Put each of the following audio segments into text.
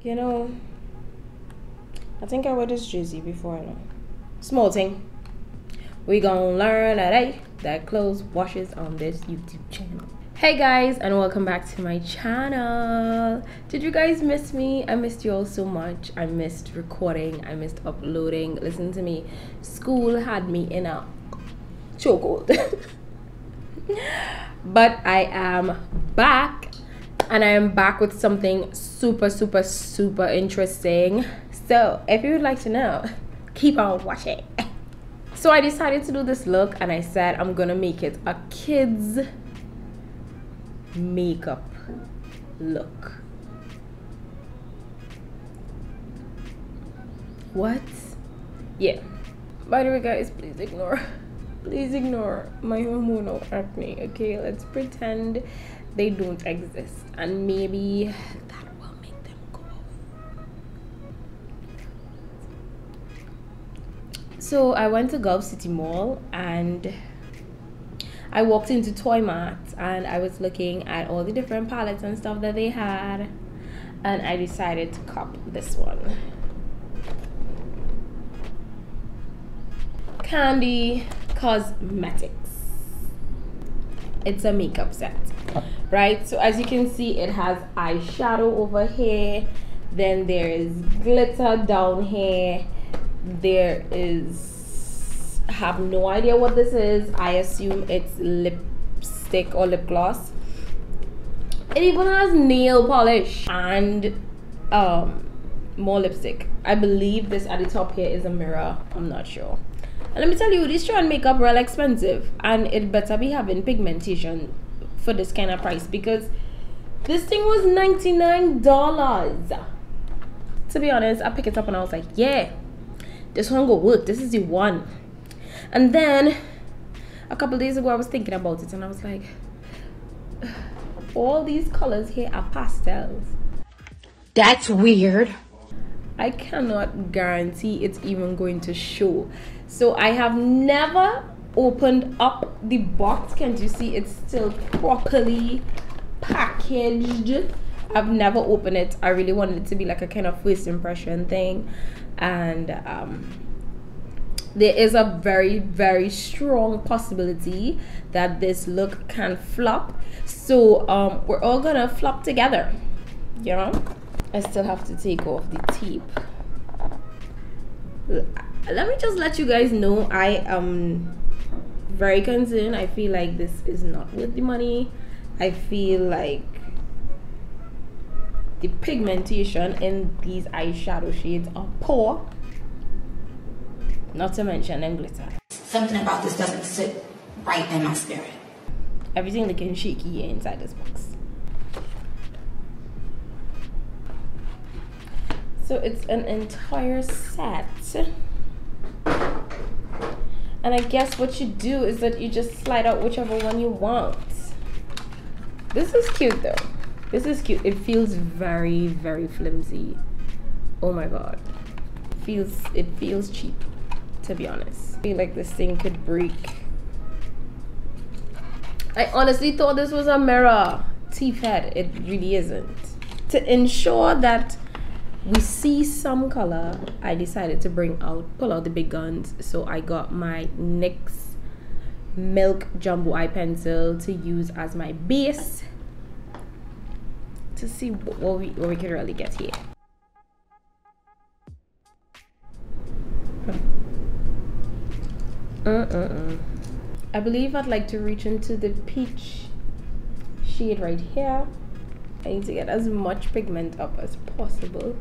You know, I think I wear this jersey before, I know. Small thing. We gonna learn today that clothes washes on this YouTube channel. Hey guys, and welcome back to my channel. Did you guys miss me? I missed you all so much. I missed recording, I missed uploading. Listen to me, school had me in a chokehold. But I am back, and I am back with something super interesting. So if you would like to know, keep on watching. So I decided to do this look, and I said I'm gonna make it a kids makeup look. What? Yeah. By the way guys, please ignore my hormonal acne, okay? Let's pretend they don't exist, and maybe that will make them go away. So I went to Gulf City Mall and I walked into Toy Mart, and I was looking at all the different palettes and stuff that they had, and I decided to cop this one. Candy Cosmetics. It's a makeup set, right? So as you can see, it has eyeshadow over here, then there is glitter down here, there is, I have no idea what this is. I assume it's lipstick or lip gloss. It even has nail polish and more lipstick. I believe this at the top here is a mirror. I'm not sure. And let me tell you, this Strand makeup real expensive, and it better be having pigmentation for this kind of price, because this thing was $99. To be honest, I picked it up and I was like, yeah, this one go work. This is the one. And then a couple days ago I was thinking about it, and I was like, all these colors here are pastels. That's weird. I cannot guarantee it's even going to show. So I have never opened up the box. Can't you see it's still properly packaged? I've never opened it. I really wanted it to be like a kind of first impression thing, and there is a very strong possibility that this look can flop. So we're all gonna flop together, you know. I still have to take off the tape. Let me just let you guys know, I am very concerned. I feel like this is not worth the money. I feel like the pigmentation in these eyeshadow shades are poor, not to mention them glitter. Something about this doesn't sit right in my spirit. Everything looking shaky here inside this box. So it's an entire set, and I guess what you do is that you just slide out whichever one you want. This is cute though. This is cute. It feels very flimsy. Oh my god, it feels cheap, to be honest. I feel like this thing could break. I honestly thought this was a mirror teeth head. It really isn't. To ensure that we see some color, I decided to pull out the big guns. So I got my NYX Milk Jumbo Eye Pencil to use as my base to see what we can really get here. I believe I'd like to reach into the peach shade right here. I need to get as much pigment up as possible.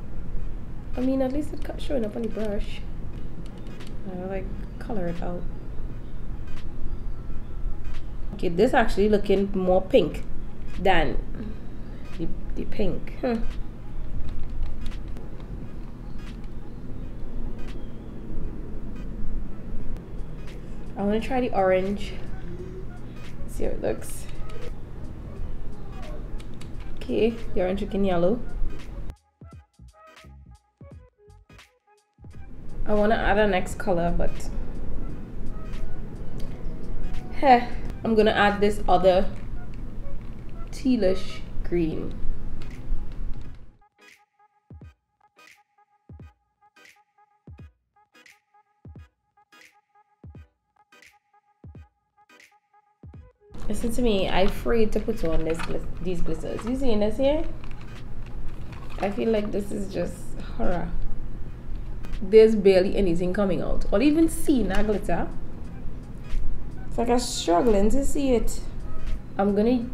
I mean, at least it's showing up on the brush. I like color it out. Okay, this actually looking more pink than the pink. I want to try the orange. See how it looks. Okay, the orange looking yellow. I want to add a next color, but I'm gonna add this other tealish green. Listen to me, I'm afraid to put on these glitters. You seeing this here? I feel like this is just horror. There's barely anything coming out, or even seeing that glitter. It's like I'm struggling to see it. I'm gonna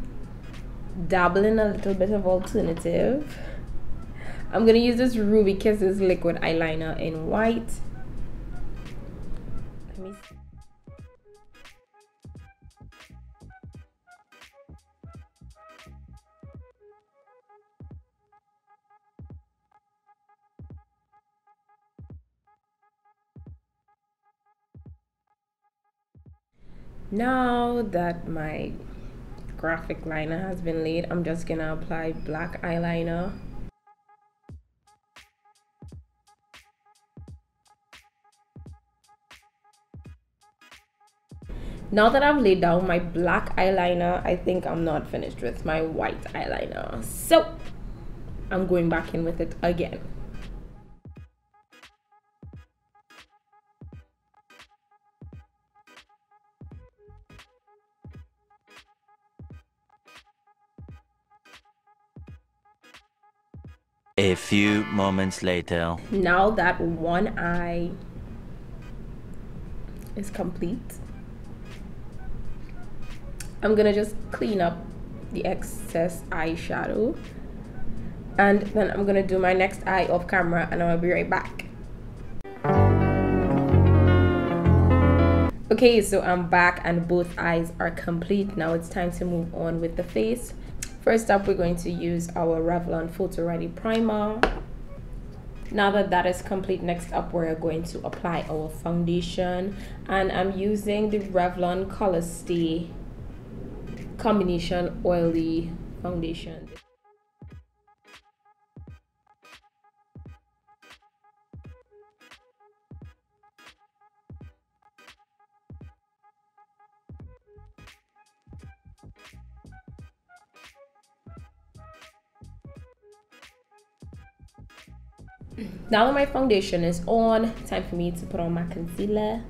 dabble in a little bit of alternative. I'm gonna use this Ruby Kisses liquid eyeliner in white. Let me see. Now that my graphic liner has been laid, I'm just gonna apply black eyeliner. Now that I've laid down my black eyeliner, I think I'm not finished with my white eyeliner. So I'm going back in with it again. A few moments later. Now that one eye is complete, I'm gonna just clean up the excess eyeshadow, and then I'm gonna do my next eye off camera, and I'll be right back. Okay, so I'm back and both eyes are complete. Now it's time to move on with the face. First up, we're going to use our Revlon Photoready primer. Now that that is complete, next up we're going to apply our foundation, and I'm using the Revlon Colorstay combination oily foundation. Now that my foundation is on, time for me to put on my concealer.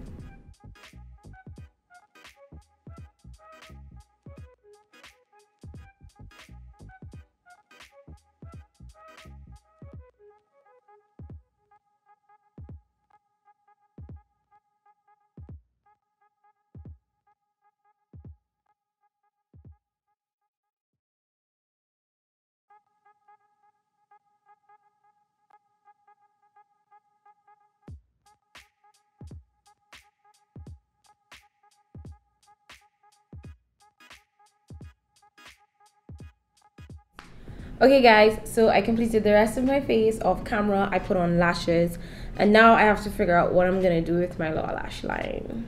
Okay guys, so I completed the rest of my face off camera. I put on lashes, and now I have to figure out what I'm gonna do with my lower lash line.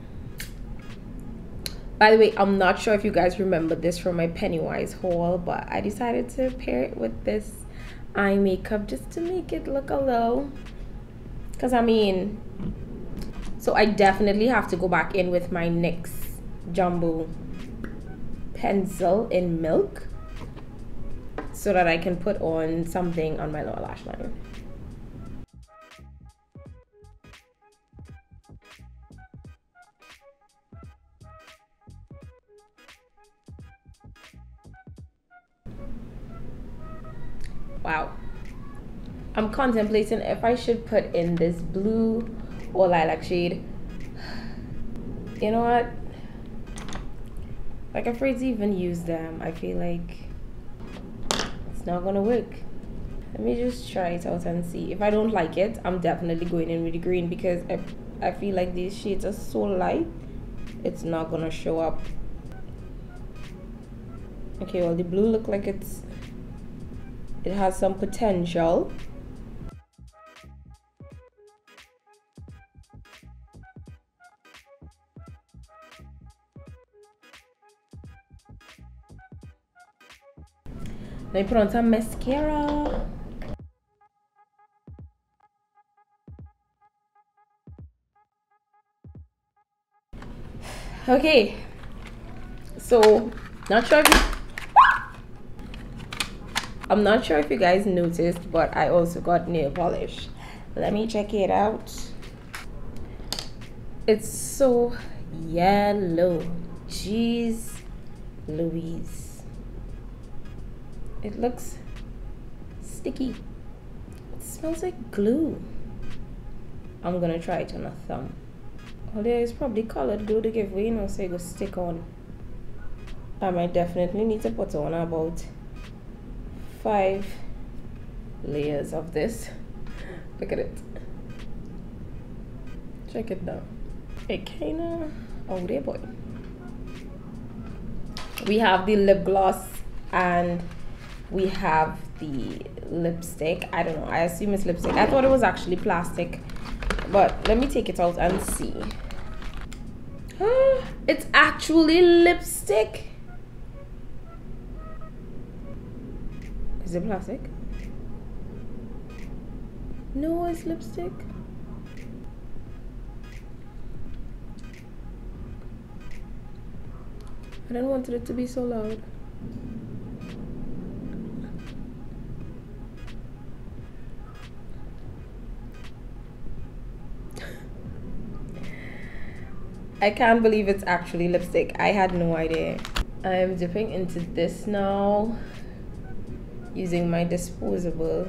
By the way, I'm not sure if you guys remember this from my Pennywise haul, but I decided to pair it with this eye makeup just to make it look a little, because I mean, so I definitely have to go back in with my NYX Jumbo pencil in milk so that I can put on something on my lower lash line. Wow. I'm contemplating if I should put in this blue or lilac shade. You know what? Like, I'm afraid to even use them. I feel like it's not gonna work. Let me just try it out and see. If I don't like it, I'm definitely going in with the green, because I feel like these shades are so light, it's not gonna show up. Okay, well, the blue look like it has some potential. Let me put on some mascara. Okay, so I'm not sure if you guys noticed, but I also got nail polish. Let me check it out. It's so yellow. Jeez. Louise. It looks sticky. It smells like glue. I'm gonna try it on a thumb. Oh, there is probably colored glue to give way, you know, so it will stick on. I might definitely need to put on about 5 layers of this. Look at it. Check it now. It kinda, oh there boy. We have the lip gloss and we have the lipstick. I don't know, I assume it's lipstick. I thought it was actually plastic, but let me take it out and see. It's actually lipstick. Is it plastic? No, it's lipstick. I didn't want it to be so loud. I can't believe it's actually lipstick. I had no idea. I'm dipping into this now using my disposable.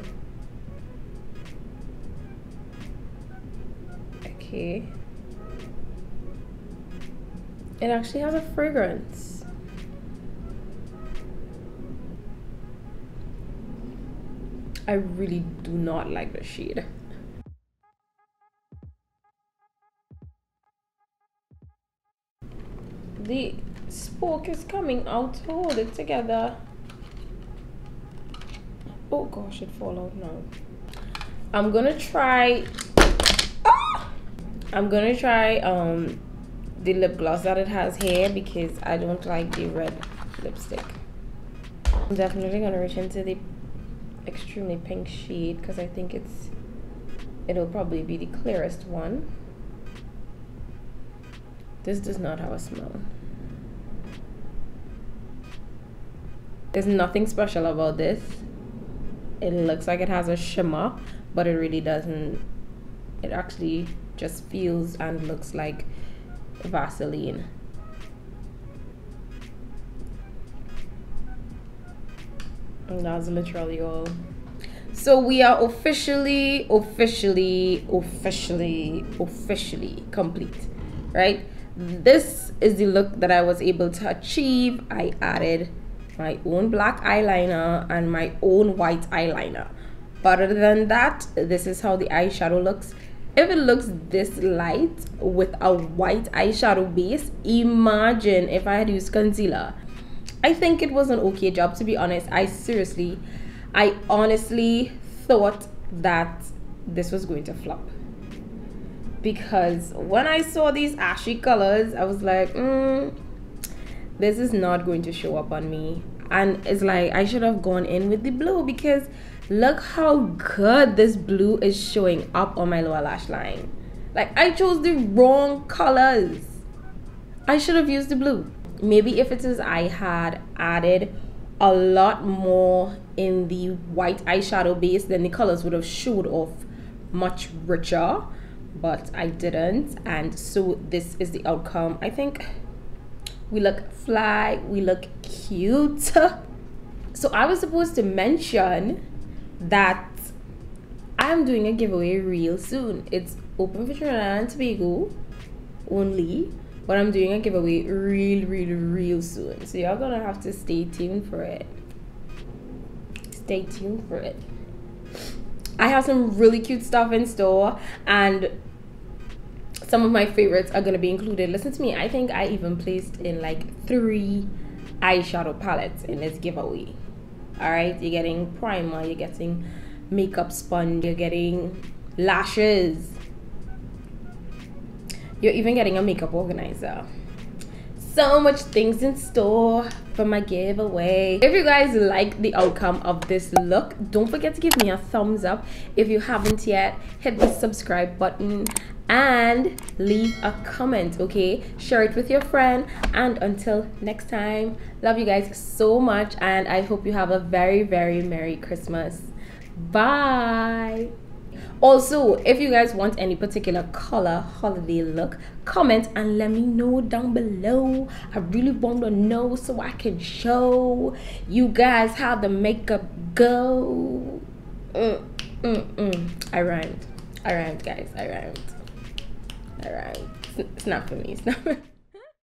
Okay. It actually has a fragrance. I really do not like the shade. The spoke is coming out to hold it together. Oh gosh, it fall out now. I'm gonna try the lip gloss that it has here because I don't like the red lipstick. I'm definitely gonna reach into the extremely pink shade because I think it'll probably be the clearest one. This does not have a smell. There's nothing special about this. It looks like it has a shimmer, but it really doesn't. It actually just feels and looks like Vaseline. And that's literally all. So we are officially complete, right? This is the look that I was able to achieve. I added my own black eyeliner and my own white eyeliner. But other than that, this is how the eyeshadow looks. If it looks this light with a white eyeshadow base, imagine if I had used concealer. I think it was an okay job, to be honest. I honestly thought that this was going to flop. Because when I saw these ashy colors, I was like, this is not going to show up on me. And it's like I should have gone in with the blue because look how good this blue is showing up on my lower lash line. Like, I chose the wrong colors. I should have used the blue. Maybe if it is I had added a lot more in the white eyeshadow base, then the colors would have showed off much richer, but I didn't. And so this is the outcome. I think we look fly, we look cute. So I was supposed to mention that I'm doing a giveaway real soon. It's open for Trinidad and Tobago only, but I'm doing a giveaway real soon. So y'all gonna have to stay tuned for it. Stay tuned for it. I have some really cute stuff in store, and some of my favorites are gonna be included. Listen to me, I think I even placed in like 3 eyeshadow palettes in this giveaway. All right, you're getting primer, you're getting makeup sponge, you're getting lashes, you're even getting a makeup organizer. So much things in store for my giveaway. If you guys like the outcome of this look, don't forget to give me a thumbs up. If you haven't yet, hit the subscribe button and leave a comment, okay? Share it with your friend, and until next time, love you guys so much, and I hope you have a very Merry Christmas. Bye. Also, if you guys want any particular color holiday look, comment and let me know down below. I really want to know so I can show you guys how the makeup go. I rhymed guys, I rhymed. It's not for me, it's not for me.